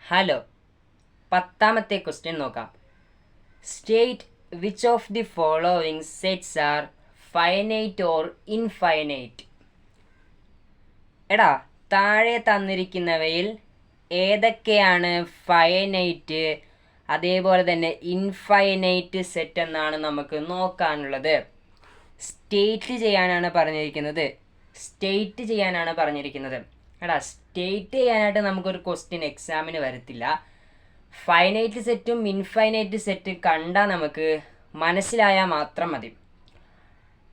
Hello, 10ാമത്തെ question നോക്കാം. State which of the following sets R finite or infinite. എടാ, താഴെ തന്നിരിക്കുന്നവയിൽ ഏതൊക്കെയാണ് ഫൈനൈറ്റ് അതേപോലെ തന്നെ ഇൻഫൈനൈറ്റ് സെറ്റ് എന്നാണ് നമുക്ക് നോക്കാനുള്ളത്. സ്റ്റേറ്റ് ചെയ്യാനാണ് പറഞ്ഞിരിക്കുന്നത്. എടാ, സ്റ്റേറ്റ് ചെയ്യാനായിട്ട് നമുക്കൊരു ക്വസ്റ്റ്യൻ എക്സാമിന് വരത്തില്ല. ഫൈനൈറ്റ് സെറ്റും ഇൻഫൈനൈറ്റ് സെറ്റ് കണ്ടാൽ നമുക്ക് മനസ്സിലായാൽ മാത്രം മതി.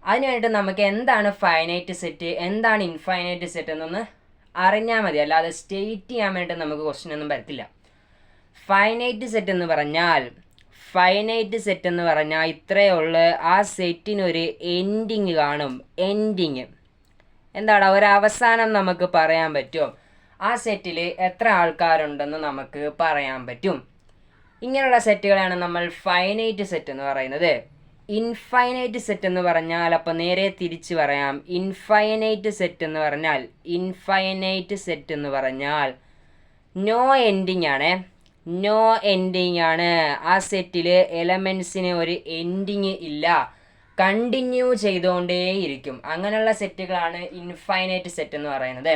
അതിന് വേണ്ടിയിട്ട് നമുക്ക് എന്താണ് ഫൈനൈറ്റ് സെറ്റ്, എന്താണ് ഇൻഫൈനൈറ്റ് സെറ്റ് എന്നൊന്ന് അറിഞ്ഞാൽ മതി. അല്ലാതെ സ്റ്റേറ്റ് ചെയ്യാൻ വേണ്ടിയിട്ട് നമുക്ക് ക്വസ്റ്റ്യൻ ഒന്നും വരത്തില്ല. ഫൈനൈറ്റ് സെറ്റ് എന്ന് പറഞ്ഞാൽ ഇത്രയേ ഉള്ളൂ. ആ സെറ്റിനൊരു എൻഡിങ് കാണും. എന്താണ് ഒരവസാനം നമുക്ക് പറയാൻ പറ്റും. ആ സെറ്റിൽ എത്ര ആൾക്കാരുണ്ടെന്ന് നമുക്ക് പറയാൻ പറ്റും. ഇങ്ങനെയുള്ള സെറ്റുകളാണ് നമ്മൾ ഫൈനൈറ്റ് സെറ്റ് എന്ന് പറയുന്നത്. ഇൻഫൈനൈറ്റ് സെറ്റ് എന്ന് പറഞ്ഞാൽ അപ്പം നേരെ തിരിച്ച് പറയാം. ഇൻഫൈനൈറ്റ് സെറ്റ് എന്ന് പറഞ്ഞാൽ നോ എൻഡിങ് ആണ്. ആ സെറ്റിൽ എലമെൻസിന് ഒരു എൻഡിങ് ഇല്ല, കണ്ടിന്യൂ ചെയ്തുകൊണ്ടേയിരിക്കും. അങ്ങനെയുള്ള സെറ്റുകളാണ് ഇൻഫൈനൈറ്റ് സെറ്റ് എന്ന് പറയുന്നത്.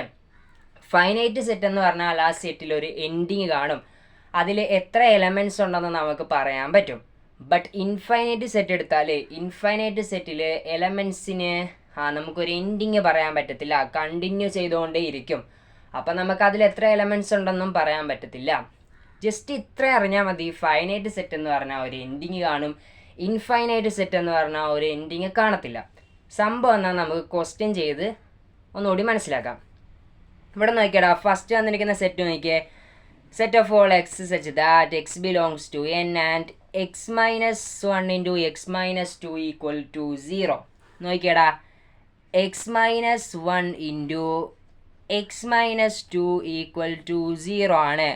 ഫൈനൈറ്റ് സെറ്റ് എന്ന് പറഞ്ഞാൽ ആ സെറ്റിൽ ഒരു എൻഡിങ് കാണും, അതിൽ എത്ര എലമെൻറ്റ്സ് ഉണ്ടെന്ന് നമുക്ക് പറയാൻ പറ്റും. ബട്ട് ഇൻഫൈനൈറ്റ് സെറ്റ് എടുത്താൽ ഇൻഫൈനൈറ്റ് സെറ്റിൽ എലമെൻറ്റ്സിന് നമുക്കൊരു എൻഡിങ് പറയാൻ പറ്റത്തില്ല, കണ്ടിന്യൂ ചെയ്തുകൊണ്ടേയിരിക്കും. അപ്പം നമുക്ക് അതിൽ എത്ര എലമെൻറ്റ്സ് ഉണ്ടെന്നും പറയാൻ പറ്റത്തില്ല. ജസ്റ്റ് ഇത്ര അറിഞ്ഞാൽ മതി. ഫൈനൈറ്റ് സെറ്റ് എന്ന് പറഞ്ഞാൽ ഒരു എൻഡിങ് കാണും, ഇൻഫൈനൈറ്റ് സെറ്റ് എന്ന് പറഞ്ഞാൽ ഒരു എൻഡിങ് കാണത്തില്ല. സംഭവം എന്നാൽ നമുക്ക് ക്വസ്റ്റ്യൻ ചെയ്ത് ഒന്നുകൂടി മനസ്സിലാക്കാം. ഇവിടെ നോക്കിയടാ, ഫസ്റ്റ് വന്നിരിക്കുന്ന സെറ്റ് നോക്കിയേ. Set of all X such that X belongs to N and x minus 1 into x minus 2 equal to 0. നോക്കിയടാ, x minus 1 into x minus 2 equal to 0 ആണ്.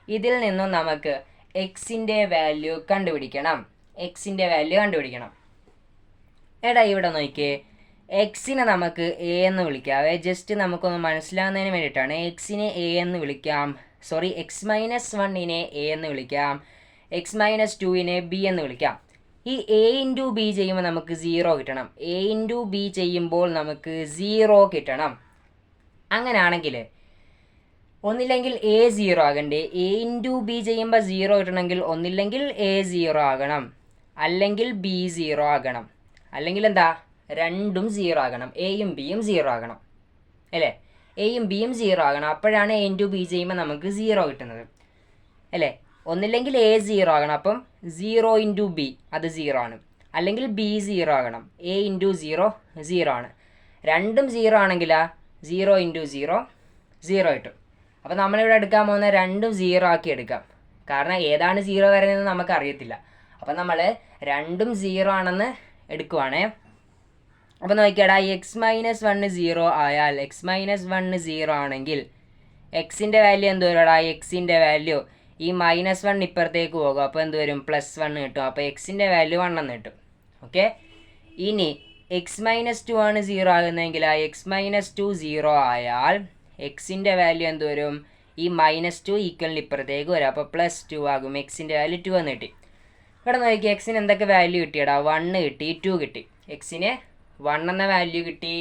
ഇതിൽ നിന്നും നമുക്ക് എക്സിൻ്റെ വാല്യൂ കണ്ടുപിടിക്കണം. എടാ, ഇവിടെ നോക്കിയേ, എക്സിനെ നമുക്ക് എ എന്ന് വിളിക്കാവേ. ജസ്റ്റ് നമുക്കൊന്ന് മനസ്സിലാവുന്നതിന് വേണ്ടിയിട്ടാണ്. എക്സിനെ എ എന്ന് വിളിക്കാം. എക്സ് മൈനസ് 1നെ എ എന്ന് വിളിക്കാം, എക്സ് മൈനസ് 2നെ ബി എന്ന് വിളിക്കാം. ഈ എ ഇൻറ്റു ബി ചെയ്യുമ്പോൾ നമുക്ക് 0 കിട്ടണം. എ ഇൻറ്റു ബി ചെയ്യുമ്പോൾ നമുക്ക് 0 കിട്ടണം. അങ്ങനെയാണെങ്കിൽ ഒന്നില്ലെങ്കിൽ എ 0 ആകണ്ടേ. എ ഇൻറ്റു ബി ചെയ്യുമ്പോൾ 0 കിട്ടണമെങ്കിൽ ഒന്നില്ലെങ്കിൽ എ 0 ആകണം, അല്ലെങ്കിൽ ബി 0 ആകണം, അല്ലെങ്കിൽ എന്താ, രണ്ടും 0 ആകണം. എയും ബിയും 0 ആകണം അല്ലേ? എയും ബിയും 0 ആകണം. അപ്പോഴാണ് എ ഇൻറ്റു ബി ചെയ്യുമ്പോൾ നമുക്ക് 0 കിട്ടുന്നത് അല്ലേ? ഒന്നില്ലെങ്കിൽ എ 0 ആകണം, അപ്പം 0 ഇൻറ്റു ബി അത് 0 ആണ്. അല്ലെങ്കിൽ ബി 0 ആകണം. എ ഇൻറ്റു 0 0 ആണ്. രണ്ടും 0 ആണെങ്കിലാ 0 ഇൻറ്റു 0 0 കിട്ടും. അപ്പോൾ നമ്മളിവിടെ എടുക്കാൻ പോകുന്ന രണ്ടും 0 ആക്കി എടുക്കാം. കാരണം ഏതാണ് 0 വരുന്നതെന്ന് നമുക്കറിയത്തില്ല. അപ്പം നമ്മൾ രണ്ടും 0 ആണെന്ന് എടുക്കുവാണേ. അപ്പോൾ നോക്കിയാടാ, എക്സ് മൈനസ് 1 0 ആയാൽ എക്സ് മൈനസ് 1 0 ആണെങ്കിൽ എക്സിൻ്റെ വാല്യൂ എന്ത് വരുവാടാ? എക്സിൻ്റെ വാല്യൂ ഈ -1 ഇപ്പുറത്തേക്ക് പോകും. അപ്പോൾ എന്ത് വരും? +1 കിട്ടും. അപ്പോൾ എക്സിൻ്റെ വാല്യൂ 1 എന്ന് കിട്ടും. ഓക്കെ. ഇനി എക്സ് മൈനസ് 2 ആണ് 0 ആകുന്നതെങ്കിൽ ആ എക്സ് മൈനസ് 2 0 ആയാൽ എക്സിൻ്റെ വാല്യൂ എന്ത് വരും? ഈ -2 ഈക്വലിന് ഇപ്പുറത്തേക്ക് വരും. അപ്പോൾ +2 ആകും. എക്സിൻ്റെ വാല്യൂ 2 എന്ന് കിട്ടി. ഇവിടെ നോക്കി, എക്സിന് എന്തൊക്കെ വാല്യൂ കിട്ടിയടാ? 1 കിട്ടി, 2 കിട്ടി. എക്സിന് 1 എന്ന വാല്യൂ കിട്ടി,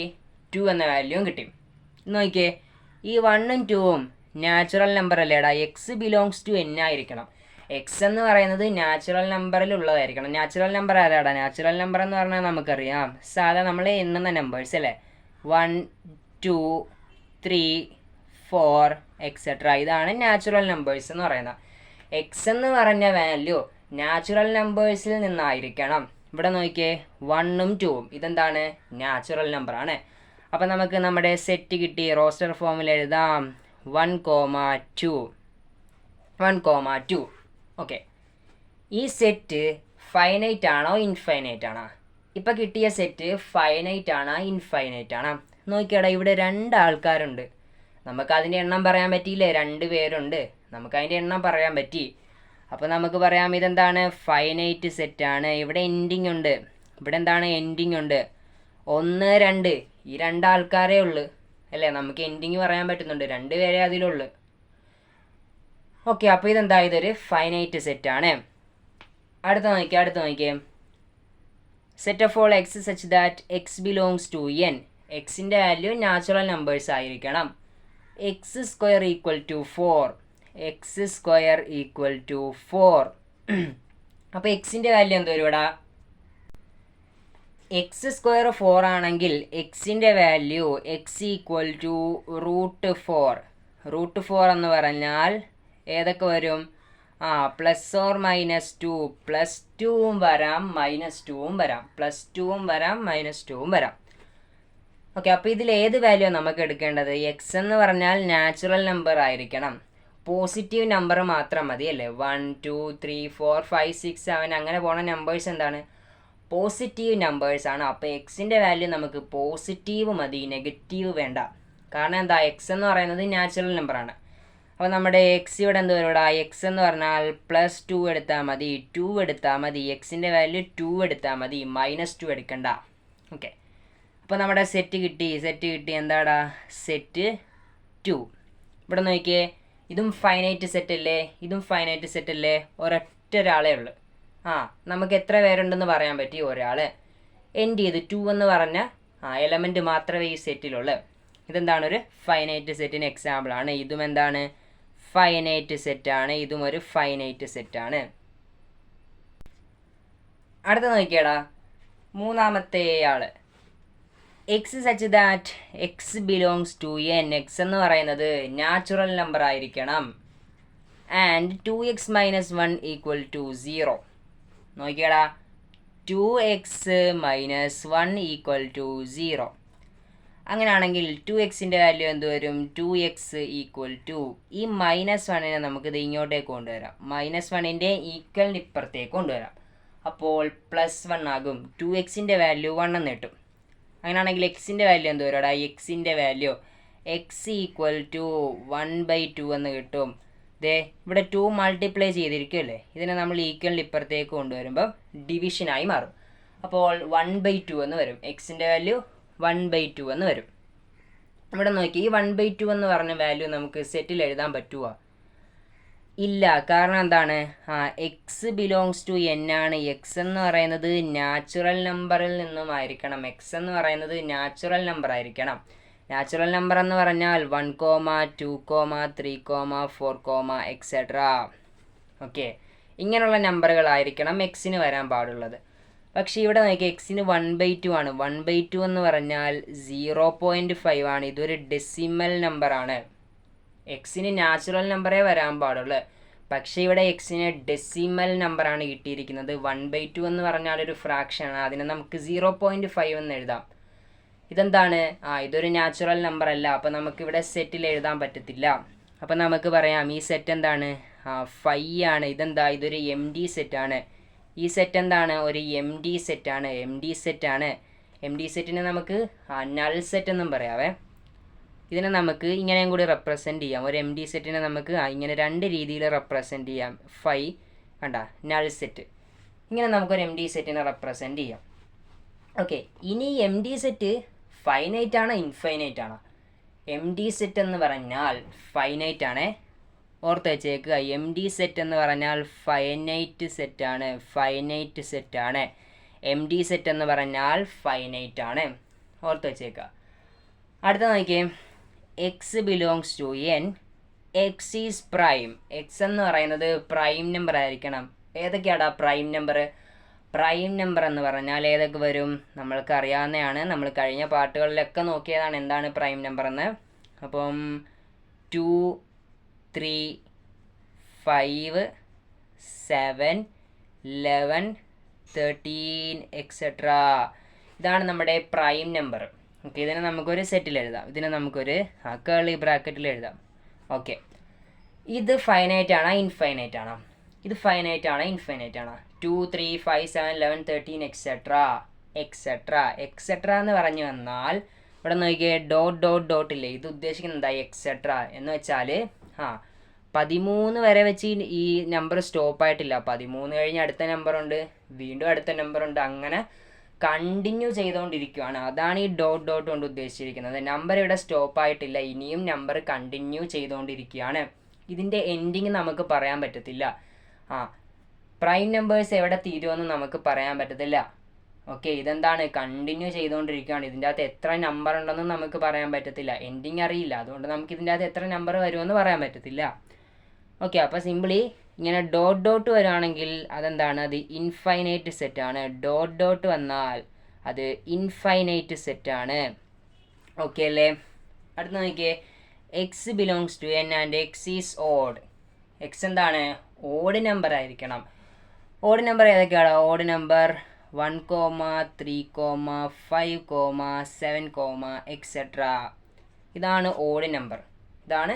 2 എന്ന വാല്യൂവും കിട്ടി. നോക്കിയേ, ഈ 1ഉം 2ഉം നാച്ചുറൽ നമ്പർ അല്ലേടാ? എക്സ് ബിലോങ്സ് ടു എൻ ആയിരിക്കണം. എക്സ് എന്ന് പറയുന്നത് നാച്ചുറൽ നമ്പറിൽ ഉള്ളതായിരിക്കണം. നാച്ചുറൽ നമ്പർ ആരാടാ? നാച്ചുറൽ നമ്പർ എന്ന് പറഞ്ഞാൽ നമുക്കറിയാം, സാധാ നമ്മൾ എണ്ണുന്ന നമ്പേഴ്സ് അല്ലേ? 1 2 3 4 എക്സെട്ര. ഇതാണ് നാച്ചുറൽ നമ്പേഴ്സ് എന്ന് പറയുന്നത്. എക്സ് എന്ന് പറഞ്ഞ വാല്യൂ നാച്ചുറൽ നമ്പേഴ്സിൽ നിന്നായിരിക്കണം. ഇവിടെ നോക്കിയേ, 1ഉം 2ഉം ഇതെന്താണ്? നാച്ചുറൽ നമ്പറാണ്. അപ്പം നമുക്ക് നമ്മുടെ സെറ്റ് കിട്ടി. റോസ്റ്റർ ഫോമിൽ എഴുതാം 1,2. ഓക്കെ. ഈ സെറ്റ് ഫൈനൈറ്റ് ആണോ ഇൻഫൈനൈറ്റ് ആണോ? ഇപ്പം കിട്ടിയ സെറ്റ് ഫൈനൈറ്റ് ആണോ ഇൻഫൈനൈറ്റ് ആണോ? നോക്കിയാടാ, ഇവിടെ 2 ആൾക്കാരുണ്ട്. നമുക്കതിൻ്റെ എണ്ണം പറയാൻ പറ്റിയില്ലേ? 2 പേരുണ്ട്. നമുക്കതിൻ്റെ എണ്ണം പറയാൻ പറ്റി. അപ്പോൾ നമുക്ക് പറയാം ഇതെന്താണ്? ഫൈനൈറ്റ് സെറ്റാണ്. ഇവിടെ എൻഡിങ് ഉണ്ട്. ഇവിടെ എന്താണ്? എൻഡിങ് ഉണ്ട്. 1 2 ഈ 2 ആൾക്കാരേ ഉള്ളൂ അല്ലേ? നമുക്ക് എൻഡിങ് പറയാൻ പറ്റുന്നുണ്ട്. 2 പേരെ അതിലുള്ളൂ. ഓക്കെ, അപ്പോൾ ഇതെന്താ, ഇതൊരു ഫൈനൈറ്റ് സെറ്റാണ്. അടുത്ത നോക്കിയേ set of all X such that X belongs to N. എക്സിൻ്റെ വാല്യൂ നാച്ചുറൽ നമ്പേഴ്സ് ആയിരിക്കണം. X square equal to 4. X square equal to 4. അപ്പോൾ എക്സിൻ്റെ വാല്യൂ എന്ത് വരും ഇവിടെ? എക്സ് സ്ക്വയർ 4 ആണെങ്കിൽ എക്സിൻ്റെ വാല്യൂ എക്സ് ഈക്വൽ ടു √4. √4 എന്ന് പറഞ്ഞാൽ ഏതൊക്കെ വരും? +or-2. +2 വരാം, -2 വരാം, +2 വരാം, -2 വരാം. ഓക്കെ, അപ്പോൾ ഇതിൽ ഏത് വാല്യൂ നമുക്ക് എടുക്കേണ്ടത്? എക്സ് എന്ന് പറഞ്ഞാൽ നാച്ചുറൽ നമ്പർ ആയിരിക്കണം. പോസിറ്റീവ് നമ്പർ മാത്രം മതി അല്ലേ? 1 2 3 4 5 6 7 അങ്ങനെ പോണ നമ്പേഴ്സ് എന്താണ്? പോസിറ്റീവ് നമ്പേഴ്സ് ആണ്. അപ്പോൾ എക്സിൻ്റെ വാല്യൂ നമുക്ക് പോസിറ്റീവ് മതി, നെഗറ്റീവ് വേണ്ട. കാരണം എന്താ, എക്സ് എന്ന് പറയുന്നത് നാച്ചുറൽ നമ്പറാണ്. അപ്പോൾ നമ്മുടെ എക്സ് ഇവിടെ എന്ത് വരും? ഇവിടെ എക്സ് എന്ന് പറഞ്ഞാൽ +2 എടുത്താൽ മതി, 2 എടുത്താൽ മതി. എക്സിൻ്റെ വാല്യൂ 2 എടുത്താൽ മതി, -2 എടുക്കണ്ട. ഓക്കെ, അപ്പോൾ നമ്മുടെ സെറ്റ് കിട്ടി. എന്താടാ? സെറ്റ് 2. ഇവിടെ നോക്കിയേ, ഇതും ഫൈനൈറ്റ് സെറ്റ് അല്ലേ? ഇതും ഫൈനൈറ്റ് സെറ്റ് അല്ലേ? ഒരൊറ്റ ഒരാളേ ഉള്ളൂ. നമുക്ക് എത്ര പേരുണ്ടെന്ന് പറയാൻ പറ്റി? ഒരാൾ. എൻഡ് ചെയ്ത് 2 എന്ന് പറഞ്ഞ എലമെൻറ്റ് മാത്രമേ ഈ സെറ്റിലുള്ളൂ. ഇതെന്താണ്? ഒരു ഫൈനൈറ്റ് സെറ്റിന് എക്സാമ്പിളാണ്. ഇതും എന്താണ്? ഫൈനൈറ്റ് സെറ്റാണ്. ഇതും ഒരു ഫൈനൈറ്റ് സെറ്റാണ്. അടുത്ത നോക്കിയടാ, മൂന്നാമത്തെ ആള്. X such that X belongs to N. X എന്ന് പറയുന്നത് നാച്ചുറൽ നമ്പർ ആയിരിക്കണം. And 2x - 1 = 0. നോക്കിയടാ, 2x - 1 = 0. അങ്ങനെയാണെങ്കിൽ 2xൻ്റെ വാല്യൂ എന്ത് വരും? 2x = ഈ -1നെ നമുക്ക് ഇത് ഇങ്ങോട്ടേക്ക് കൊണ്ടുവരാം. -1ൻ്റെ ഈക്വലിന് ഇപ്പുറത്തേക്ക് കൊണ്ടുവരാം. അപ്പോൾ +1 ആകും. 2xൻ്റെ വാല്യൂ 1 എന്ന് കിട്ടും. അങ്ങനെയാണെങ്കിൽ എക്സിൻ്റെ വാല്യൂ എന്ത് വരും? എക്സിൻ്റെ വാല്യൂ x = 1/2 എന്ന് കിട്ടും. ഇവിടെ 2 മൾട്ടിപ്ലൈ ചെയ്തിരിക്കുമല്ലേ, ഇതിനെ നമ്മൾ ഈക്വലിന് ഇപ്പുറത്തേക്ക് കൊണ്ടുവരുമ്പോൾ ഡിവിഷനായി മാറും. അപ്പോൾ 1/2 എന്ന് വരും. എക്സിൻ്റെ വാല്യൂ 1/2 എന്ന് വരും. ഇവിടെ നോക്കി, ഈ 1/2 എന്ന് പറഞ്ഞ വാല്യൂ നമുക്ക് സെറ്റിൽ എഴുതാൻ പറ്റുമോ? ഇല്ല. കാരണം എന്താണ്? എക്സ് ബിലോങ്സ് ടു എൻ ആണ്. എക്സ് എന്ന് പറയുന്നത് നാച്ചുറൽ നമ്പറിൽ നിന്നും ആയിരിക്കണം. എക്സ് എന്ന് പറയുന്നത് നാച്ചുറൽ നമ്പർ ആയിരിക്കണം. നാച്ചുറൽ നമ്പർ എന്ന് പറഞ്ഞാൽ 1, 2, 3, 4, etc. ഓക്കെ, ഇങ്ങനെയുള്ള നമ്പറുകളായിരിക്കണം എക്സിന് വരാൻ പാടുള്ളത്. പക്ഷേ ഇവിടെ നോക്കിയാൽ എക്സിന് 1/2 ആണ്. 1/2 എന്ന് പറഞ്ഞാൽ 0.5 ആണ്. ഇതൊരു ഡെസിമൽ നമ്പറാണ്. എക്സിന് നാച്ചുറൽ നമ്പറേ വരാൻ പാടുള്ളൂ. പക്ഷേ ഇവിടെ എക്സിന് ഡെസിമൽ നമ്പറാണ് കിട്ടിയിരിക്കുന്നത്. 1/2 എന്ന് പറഞ്ഞാൽ ഒരു ഫ്രാക്ഷനാണ്. അതിനെ നമുക്ക് 0.5 എന്ന് എഴുതാം. ഇതെന്താണ്? ഇതൊരു നാച്ചുറൽ നമ്പർ അല്ല. അപ്പോൾ നമുക്കിവിടെ സെറ്റിൽ എഴുതാൻ പറ്റത്തില്ല. അപ്പോൾ നമുക്ക് പറയാം ഈ സെറ്റ് എന്താണ്? 5 ആണ്. ഇതെന്താ? ഇതൊരു എം ഡി സെറ്റാണ്. ഈ സെറ്റ് എന്താണ്? ഒരു എം ഡി സെറ്റാണ്. എം ഡി സെറ്റിനെ നമുക്ക് നൾ സെറ്റ് എന്നും പറയാവേ. ഇതിനെ നമുക്ക് ഇങ്ങനെയും കൂടി റെപ്രസെൻറ്റ് ചെയ്യാം. ഒരു എം ഡി സെറ്റിനെ നമുക്ക് ഇങ്ങനെ 2 രീതിയിൽ റെപ്രസെൻറ്റ് ചെയ്യാം. 5 കണ്ട, നൾ സെറ്റ്. ഇങ്ങനെ നമുക്കൊരു എം ഡി സെറ്റിനെ റെപ്രസെൻറ്റ് ചെയ്യാം. ഓക്കെ, ഇനി എം ഡി സെറ്റ് ഫൈനൈറ്റ് ആണോ ഇൻഫൈനൈറ്റ് ആണോ? എം ഡി സെറ്റ് എന്ന് പറഞ്ഞാൽ ഫൈനൈറ്റ് ആണേ. ഓർത്ത് വെച്ചേക്കുക, എം ഡി സെറ്റ് എന്ന് പറഞ്ഞാൽ ഫൈനൈറ്റ് സെറ്റാണ്. എം ഡി സെറ്റ് എന്ന് പറഞ്ഞാൽ ഫൈനൈറ്റ് ആണ്. ഓർത്ത് വെച്ചേക്കുക. അടുത്ത നോക്കിയേ, X belongs to N. X is prime. X എന്ന് പറയുന്നത് പ്രൈം നമ്പർ ആയിരിക്കണം. ഏതൊക്കെയാടാ പ്രൈം നമ്പർ? പ്രൈം നമ്പർ എന്ന് പറഞ്ഞാൽ ഏതൊക്കെ വരും? നമ്മൾക്ക് അറിയാവുന്നതാണ്. നമ്മൾ കഴിഞ്ഞ പാർട്ടുകളിലൊക്കെ നോക്കിയതാണ് എന്താണ് പ്രൈം നമ്പർ എന്ന്. അപ്പം 2, 3, 5, 7, 11, 13 etc. ഇതാണ് നമ്മുടെ പ്രൈം നമ്പർ. ഓക്കെ, ഇതിനെ നമുക്കൊരു സെറ്റിൽ എഴുതാം. ഇതിനെ നമുക്കൊരു കേർലി ബ്രാക്കറ്റിൽ എഴുതാം. ഓക്കെ, ഇത് ഫൈനൈറ്റ് ആണോ ഇൻഫൈനൈറ്റ് ആണോ? ഇത് ഫൈനൈറ്റ് ആണോ ഇൻഫൈനൈറ്റ് ആണോ? 2, 3, 5, 7, 11, 13 etc. എന്ന് പറഞ്ഞു വന്നാൽ ഇവിടെ നോക്കിയേ, ഡോട്ട് ഇല്ലേ, ഇത് ഉദ്ദേശിക്കുന്നത് എന്താ? എക്സെട്ര എന്ന് വെച്ചാൽ 13 വരെ വെച്ച് ഈ നമ്പർ സ്റ്റോപ്പായിട്ടില്ല. 13 കഴിഞ്ഞ് അടുത്ത നമ്പറുണ്ട്, വീണ്ടും അടുത്ത നമ്പറുണ്ട്, അങ്ങനെ കണ്ടിന്യൂ ചെയ്തുകൊണ്ടിരിക്കുകയാണ്. അതാണ് ഈ ഡോട്ട് കൊണ്ട് ഉദ്ദേശിച്ചിരിക്കുന്നത്. നമ്പർ ഇവിടെ സ്റ്റോപ്പായിട്ടില്ല, ഇനിയും നമ്പർ കണ്ടിന്യൂ ചെയ്തുകൊണ്ടിരിക്കുകയാണ്. ഇതിൻ്റെ എൻഡിങ് നമുക്ക് പറയാൻ പറ്റത്തില്ല. പ്രൈം നമ്പേഴ്സ് എവിടെ തീരുമെന്ന് നമുക്ക് പറയാൻ പറ്റത്തില്ല. ഓക്കെ, ഇതെന്താണ്, കണ്ടിന്യൂ ചെയ്തുകൊണ്ടിരിക്കുകയാണ്. ഇതിൻ്റെ അകത്ത് എത്ര നമ്പർ ഉണ്ടെന്ന് നമുക്ക് പറയാൻ പറ്റത്തില്ല. എൻഡിങ് അറിയില്ല, അതുകൊണ്ട് നമുക്ക് ഇതിൻ്റെ അകത്ത് എത്ര നമ്പർ വരുമെന്ന് പറയാൻ പറ്റത്തില്ല. ഓക്കെ, അപ്പോൾ സിമ്പിളി ഇങ്ങനെ ഡോട്ട് വരുവാണെങ്കിൽ അതെന്താണ്, അത് ഇൻഫൈനൈറ്റ് സെറ്റാണ്. ഡോട്ട് വന്നാൽ അത് ഇൻഫൈനൈറ്റ് സെറ്റാണ്. ഓക്കെ അല്ലേ? അടുത്ത് നോക്കിയേ, X belongs to N and X is odd. X എന്താണ്, ഓഡ് നമ്പർ ആയിരിക്കണം. ഓഡ് നമ്പർ ഏതൊക്കെയാണ്? Odd number 1, 3, 5, 7, etcetera. ഇതാണ് ഓഡ് നമ്പർ. ഇതാണ്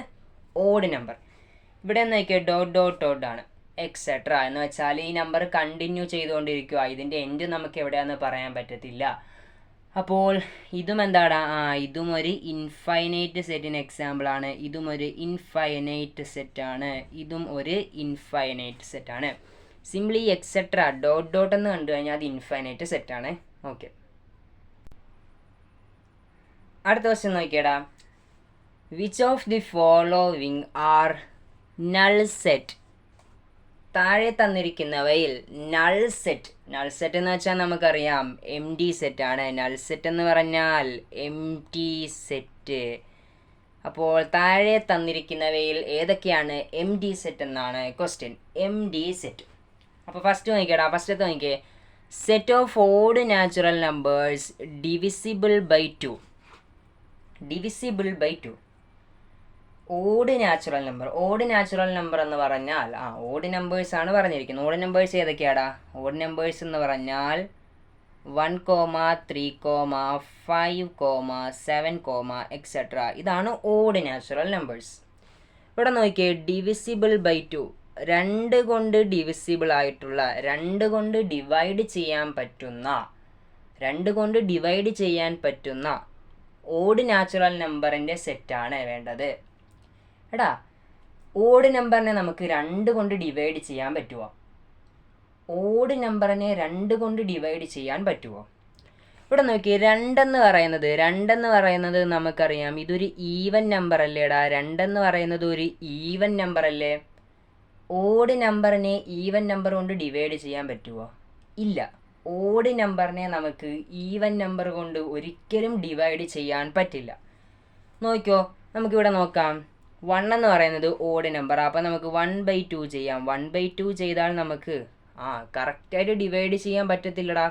ഓഡ് നമ്പർ. ഇവിടെ നോക്കിയാൽ ഡോട്ട് ആണ്. എക്സെട്ര എന്ന് വെച്ചാൽ ഈ നമ്പർ കണ്ടിന്യൂ ചെയ്തുകൊണ്ടിരിക്കുക. ഇതിൻ്റെ എൻഡ് നമുക്ക് എവിടെയാണെന്ന് പറയാൻ പറ്റത്തില്ല. അപ്പോൾ ഇതും എന്താണ്, ഇതും ഒരു ഇൻഫൈനൈറ്റ് സെറ്റിന് എക്സാമ്പിളാണ്. ഇതും ഒരു ഇൻഫൈനൈറ്റ് സെറ്റാണ്. ഇതും ഒരു ഇൻഫൈനൈറ്റ് സെറ്റാണ്. സിംപ്ലി എക്സെട്ര ഡോട്ട് എന്ന് കണ്ടു കഴിഞ്ഞാൽ അത് ഇൻഫൈനൈറ്റ് സെറ്റാണ്. ഓക്കെ, അടുത്ത ക്വസ്റ്റ്യൻ നോക്കിയടാ. Which of the following are null set? താഴെ തന്നിരിക്കുന്നവയിൽ നൾ സെറ്റ് എന്ന് വെച്ചാൽ നമുക്കറിയാം എം ടി സെറ്റാണ്. നൾ സെറ്റ് എന്ന് പറഞ്ഞാൽ എം ടി സെറ്റ്. അപ്പോൾ താഴെ തന്നിരിക്കുന്നവയിൽ ഏതൊക്കെയാണ് എം ടി സെറ്റ് എന്നാണ് ക്വസ്റ്റ്യൻ. Empty set. അപ്പോൾ ഫസ്റ്റ് നോക്കിയേ, set of odd natural numbers divisible by 2. Odd natural number എന്ന് പറഞ്ഞാൽ ഓഡ് നമ്പേഴ്സ് ആണ് പറഞ്ഞിരിക്കുന്നത്. ഓഡ് നമ്പേഴ്സ് ഏതൊക്കെയാടാ? ഓഡ് നമ്പേഴ്സ് എന്ന് പറഞ്ഞാൽ 1, 3, 5, 7, എക്സെട്ര. ഇതാണ് ഓഡ് നാച്ചുറൽ നമ്പേഴ്സ്. ഇവിടെ നോക്കിയേ, ഡിവിസിബിൾ ബൈ 2. 2 കൊണ്ട് ഡിവിസിബിൾ ആയിട്ടുള്ള, 2 കൊണ്ട് ഡിവൈഡ് ചെയ്യാൻ പറ്റുന്ന ഓഡ് നാച്ചുറൽ നമ്പറിൻ്റെ സെറ്റാണ് വേണ്ടത്. എടാ, ഓഡ് നമ്പറിനെ നമുക്ക് 2 കൊണ്ട് ഡിവൈഡ് ചെയ്യാൻ പറ്റുമോ? ഓഡ് നമ്പറിനെ 2 കൊണ്ട് ഡിവൈഡ് ചെയ്യാൻ പറ്റുമോ? ഇവിടെ നോക്കി, 2 എന്ന് പറയുന്നത് നമുക്കറിയാം ഇതൊരു ഈവൻ നമ്പർ അല്ലേടാ. 2 എന്ന് പറയുന്നത് ഒരു ഈവൻ നമ്പർ അല്ലേ? ഓഡ് നമ്പറിനെ ഈവൻ നമ്പർ കൊണ്ട് ഡിവൈഡ് ചെയ്യാൻ പറ്റുമോ? ഇല്ല. ഓഡ് നമ്പറിനെ നമുക്ക് ഈവൻ നമ്പർ കൊണ്ട് ഒരിക്കലും ഡിവൈഡ് ചെയ്യാൻ പറ്റില്ല. നോക്കിയോ, നമുക്കിവിടെ നോക്കാം. 1 എന്ന് പറയുന്നത് ഓഡ് നമ്പർ. അപ്പോൾ നമുക്ക് 1/2 ചെയ്യാം. 1/2 ചെയ്താൽ നമുക്ക് കറക്റ്റായിട്ട് ഡിവൈഡ് ചെയ്യാൻ പറ്റത്തില്ലടാ.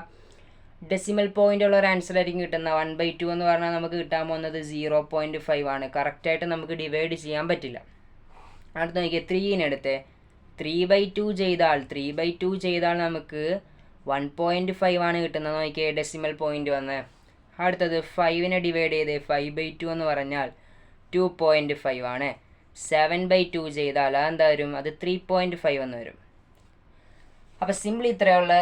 ഡെസിമൽ പോയിൻ്റ് ഉള്ള ഒരു ആൻസർ ആയിരിക്കും കിട്ടുന്ന. 1/2 എന്ന് പറഞ്ഞാൽ നമുക്ക് കിട്ടാൻ പോകുന്നത് 0.5 ആണ്. കറക്റ്റായിട്ട് നമുക്ക് ഡിവൈഡ് ചെയ്യാൻ പറ്റില്ല. അടുത്ത് നോക്കിയാൽ 3 3/2 ചെയ്താൽ നമുക്ക് 1.5 ആണ് കിട്ടുന്നത്. നോക്കിയേ, ഡെസിമൽ പോയിൻ്റ് വന്ന്. അടുത്തത് 5 ഡിവൈഡ് ചെയ്ത് 5/2 എന്ന് പറഞ്ഞാൽ 2.5 ആണ്. 7/2 ചെയ്താൽ അതെന്താ വരും? അത് 3.5 എന്ന് വരും. അപ്പോൾ സിംപ്ലി ഇത്രയുള്ള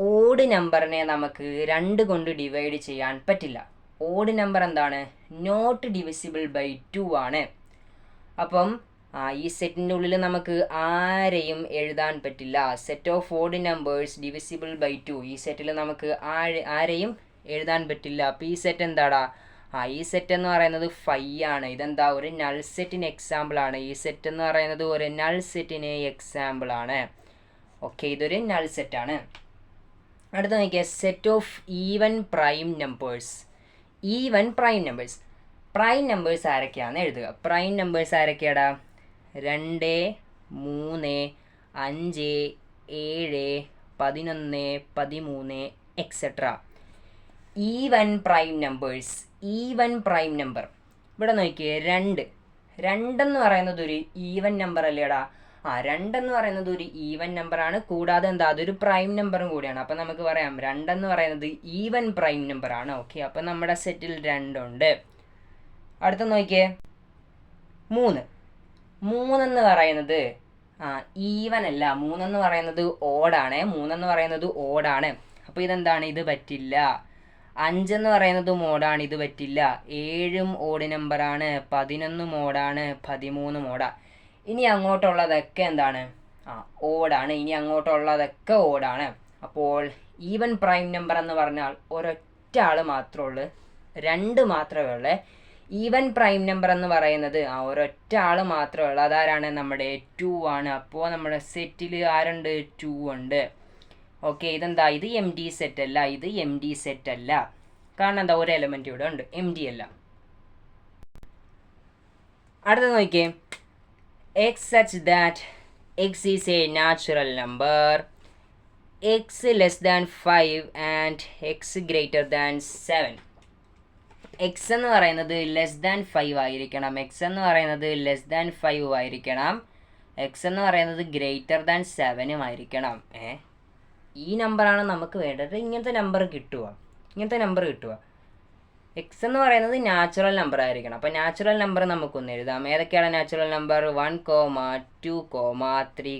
ഓഡ് നമ്പറിനെ നമുക്ക് 2 കൊണ്ട് ഡിവൈഡ് ചെയ്യാൻ പറ്റില്ല. ഓഡ് നമ്പർ എന്താണ്? നോട്ട് ഡിവിസിബിൾ ബൈ 2 ആണ്. അപ്പം ഈ സെറ്റിൻ്റെ ഉള്ളിൽ നമുക്ക് ആരെയും എഴുതാൻ പറ്റില്ല. Set of odd numbers divisible by 2. ഈ സെറ്റിൽ നമുക്ക് ആരെയും എഴുതാൻ പറ്റില്ല. അപ്പോൾ ഈ സെറ്റ് എന്താടാ? ഈ സെറ്റ് എന്ന് പറയുന്നത് 5 ആണ്. ഇതെന്താ? ഒരു നൾ സെറ്റിന് എക്സാമ്പിൾ ആണ്. ഈ സെറ്റ് എന്ന് പറയുന്നത് ഒരു നൾ സെറ്റിന് എക്സാമ്പിൾ ആണ്. ഓക്കെ, ഇതൊരു നൾ സെറ്റാണ്. അടുത്ത നോക്കിയാൽ, set of even prime numbers. Prime numbers ആരൊക്കെയാണെന്ന് എഴുതുക. പ്രൈം നമ്പേഴ്സ് ആരൊക്കെയാടാ? 2, 3, 5, 7, 11, 13, എക്സെട്ര. Even prime number. ഇവിടെ നോക്കിയേ, 2 എന്ന് പറയുന്നത് ഒരു ഈവൻ നമ്പർ അല്ലേടാ? 2 എന്ന് പറയുന്നത് ഒരു ഈവൻ നമ്പറാണ്. കൂടാതെ എന്താ, അതൊരു പ്രൈം നമ്പറും കൂടിയാണ്. അപ്പം നമുക്ക് പറയാം 2 എന്ന് പറയുന്നത് ഈവൻ പ്രൈം നമ്പറാണ്. ഓക്കെ, അപ്പം നമ്മുടെ സെറ്റിൽ 2 ഉണ്ട്. അടുത്ത നോക്കിയേ, 3 എന്ന് പറയുന്നത് ഈവൻ അല്ല. 3 എന്ന് പറയുന്നത് ഓടാണ്. അപ്പോൾ ഇതെന്താണ്? ഇത് പറ്റില്ല. 5 എന്ന് പറയുന്നത് മോഡാണ്. ഇത് പറ്റില്ല. 7 ഓഡ് നമ്പറാണ്. 11 മോഡാണ്. 13 മോഡാ. ഇനി അങ്ങോട്ടുള്ളതൊക്കെ എന്താണ്? ഓടാണ്. ഓടാണ്. അപ്പോൾ ഈവൻ പ്രൈം നമ്പർ എന്ന് പറഞ്ഞാൽ ഒരൊറ്റ ആൾ മാത്രമേ ഉള്ളൂ, 2 മാത്രമേ ഉള്ളൂ. ഈവൻ പ്രൈം നമ്പർ എന്ന് പറയുന്നത് ഒരൊറ്റ ആൾ മാത്രമേ ഉള്ളൂ. അതാരാണ്? നമ്മുടെ 2 ആണ്. അപ്പോൾ നമ്മുടെ സെറ്റിൽ ആരുണ്ട്? 2 ഉണ്ട്. ഓക്കെ, ഇതെന്താ? ഇത് എം ഡി സെറ്റ് അല്ല, ഇത് എം ഡി സെറ്റ് അല്ല. കാരണം എന്താ? ഒരു എലമെൻറ്റ് ഇവിടെ ഉണ്ട്, എം ഡി അല്ല. അടുത്ത നോക്കിയേ, X such that X is A natural number, X less than 5 and X greater than 7. X എന്ന് പറയുന്നത് ലെസ് ദാൻ 5 ആയിരിക്കണം, എക്സ് എന്ന് പറയുന്നത് ലെസ് ദാൻ 5 ആയിരിക്കണം, എക്സ് എന്ന് പറയുന്നത് ഗ്രേറ്റർ ദാൻ 7 ആയിരിക്കണം. ഈ നമ്പറാണ് നമുക്ക് വേണ്ടത്. ഇങ്ങനത്തെ നമ്പർ കിട്ടുക, എക്സ് എന്ന് പറയുന്നത് നാച്ചുറൽ നമ്പർ ആയിരിക്കണം. അപ്പോൾ നാച്ചുറൽ നമ്പർ നമുക്കൊന്ന് എഴുതാം. ഏതൊക്കെയാണ് നാച്ചുറൽ നമ്പർ? 1, 2, 3,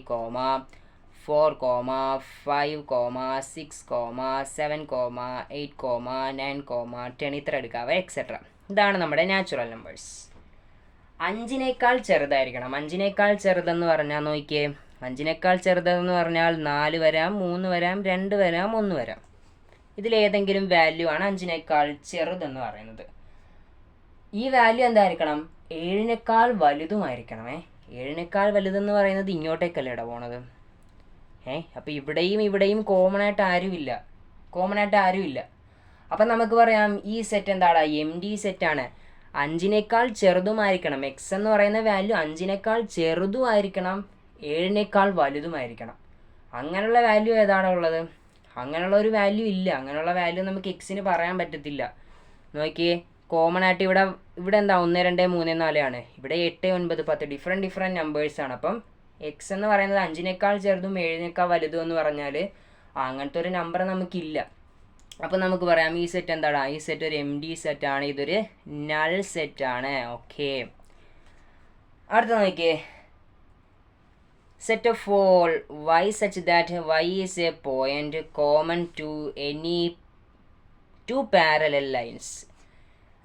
4, 5, 6, 7, 8, 9, 10 ഇത്ര എടുക്കാവേ, എക്സെട്ര. ഇതാണ് നമ്മുടെ നാച്ചുറൽ നമ്പേഴ്സ്. 5നേക്കാൾ ചെറുതായിരിക്കണം. 5നേക്കാൾ ചെറുതെന്ന് പറഞ്ഞാൽ നോക്കിയേ, 5നേക്കാൾ ചെറുതെന്ന് പറഞ്ഞാൽ 4 വരാം, 3 വരാം, 2 വരാം, 1 വരാം. ഇതിലേതെങ്കിലും വാല്യൂ ആണ് 5നേക്കാൾ ചെറുതെന്ന് പറയുന്നത്. ഈ വാല്യൂ എന്തായിരിക്കണം? 7നേക്കാൾ വലുതുമായിരിക്കണമേ. 7നേക്കാൾ വലുതെന്ന് പറയുന്നത് ഇങ്ങോട്ടേക്കല്ലേ ഇട പോണത്. അപ്പോൾ ഇവിടെയും കോമൺ ആയിട്ട് ആരുമില്ല. അപ്പം നമുക്ക് പറയാം ഈ സെറ്റ് എന്താടാ? എം ഡി സെറ്റാണ്. 5നേക്കാൾ ചെറുതുമായിരിക്കണം. എക്സ് എന്ന് പറയുന്ന വാല്യൂ 5നേക്കാൾ ചെറുതുമായിരിക്കണം, 7നേക്കാൾ വലുതുമായിരിക്കണം. അങ്ങനെയുള്ള വാല്യൂ ഏതാണ് ഉള്ളത്? അങ്ങനെയുള്ള ഒരു വാല്യൂ ഇല്ല. അങ്ങനെയുള്ള വാല്യൂ നമുക്ക് എക്സിന് പറയാൻ പറ്റത്തില്ല. നോക്കിയേ, കോമൺ ആയിട്ട് ഇവിടെ എന്താ? 1, 2, 3, 4 ആണ്. ഇവിടെ 8, 9, 10 ഡിഫറെൻറ്റ് നമ്പേഴ്സാണ്. അപ്പം എക്സ് എന്ന് പറയുന്നത് 5നേക്കാൾ ചെറുതും 7നേക്കാൾ വലുതും എന്ന് പറഞ്ഞാൽ അങ്ങനത്തെ ഒരു നമ്പർ നമുക്കില്ല. അപ്പം നമുക്ക് പറയാം ഈ സെറ്റ് എന്താടാ? ഈ സെറ്റ് ഒരു എം ഡി സെറ്റാണ്, ഇതൊരു നൾ സെറ്റാണ്. ഓക്കെ, അടുത്ത നോക്കിയേ, set of all y such that y is a point common to any two parallel lines.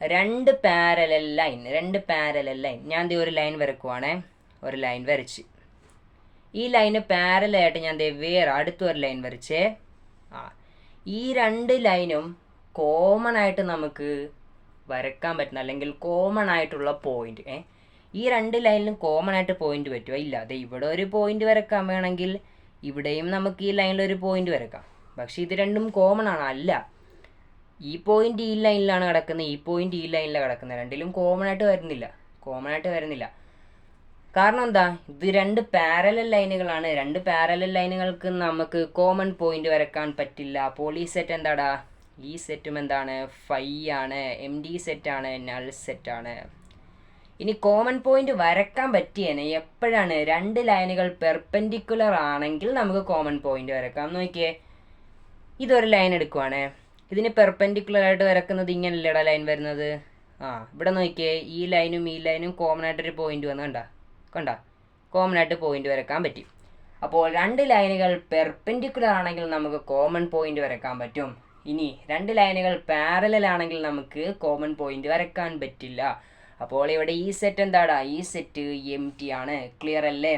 രണ്ട് പാരലൽ ലൈൻ ഞാൻ ഒരു ലൈൻ വരക്കുവാണേ. ഒരു ലൈൻ വരച്ച് ഈ ലൈന് പാരലായിട്ട് ഞാൻ വേറെ അടുത്തൊരു ലൈൻ വരച്ചേ. ഈ രണ്ട് ലൈനും കോമൺ ആയിട്ട് നമുക്ക് വരക്കാൻ പറ്റുന്ന, അല്ലെങ്കിൽ കോമൺ ആയിട്ടുള്ള പോയിന്റ്. ഈ രണ്ട് ലൈനിലും കോമൺ ആയിട്ട് പോയിന്റ് പറ്റുമോ? ഇല്ല. അതെ, ഇവിടെ ഒരു പോയിന്റ് വരക്കാൻ വേണമെങ്കിൽ ഇവിടെയും നമുക്ക് ഈ ലൈനിൽ ഒരു പോയിന്റ് വരക്കാം. പക്ഷെ ഇത് രണ്ടും കോമൺ ആണ്? അല്ല. ഈ പോയിന്റ് ഈ ലൈനിലാണ് കിടക്കുന്നത്, ഈ പോയിന്റ് ഈ ലൈനിലാണ് കിടക്കുന്നത്. രണ്ടിലും കോമൺ ആയിട്ട് വരുന്നില്ല. കാരണം എന്താ? ഇത് രണ്ട് പാരലൽ ലൈനുകളാണ്. രണ്ട് പാരലൽ ലൈനുകൾക്ക് നമുക്ക് കോമൺ പോയിന്റ് വരക്കാൻ പറ്റില്ല. അപ്പോൾ ഈ സെറ്റ് എന്താടാ? ഈ സെറ്റും എന്താണ്? ഫൈ ആണ്, എം ഡി സെറ്റാണ്, നൾ സെറ്റാണ്. ഇനി കോമൺ പോയിന്റ് വരക്കാൻ പറ്റിയേനെ എപ്പോഴാണ്? രണ്ട് ലൈനുകൾ പെർപെൻഡിക്കുലർ ആണെങ്കിൽ നമുക്ക് കോമൺ പോയിന്റ് വരക്കാം. നോക്കിയേ, ഇതൊരു ലൈൻ എടുക്കുവാണേ. ഇതിന് പെർപെൻഡിക്കുലർ ആയിട്ട് വരക്കുന്നത് ഇങ്ങനെയല്ലേടാ ലൈൻ വരുന്നത്. ഇവിടെ നോക്കിയേ, ഈ ലൈനും കോമൺ ആയിട്ടൊരു പോയിന്റ് വന്ന് കണ്ട കോമൺ ആയിട്ട് പോയിന്റ് വരക്കാൻ പറ്റി. അപ്പോൾ രണ്ട് ലൈനുകൾ പെർപെൻഡിക്കുലർ ആണെങ്കിൽ നമുക്ക് കോമൺ പോയിന്റ് വരക്കാൻ പറ്റും. ഇനി രണ്ട് ലൈനുകൾ പാരലൽ ആണെങ്കിൽ നമുക്ക് കോമൺ പോയിന്റ് വരക്കാൻ പറ്റില്ല. അപ്പോൾ ഇവിടെ ഈ സെറ്റ് എന്താടാ? ഈ സെറ്റ് എം ടി ആണ്. ക്ലിയർ അല്ലേ?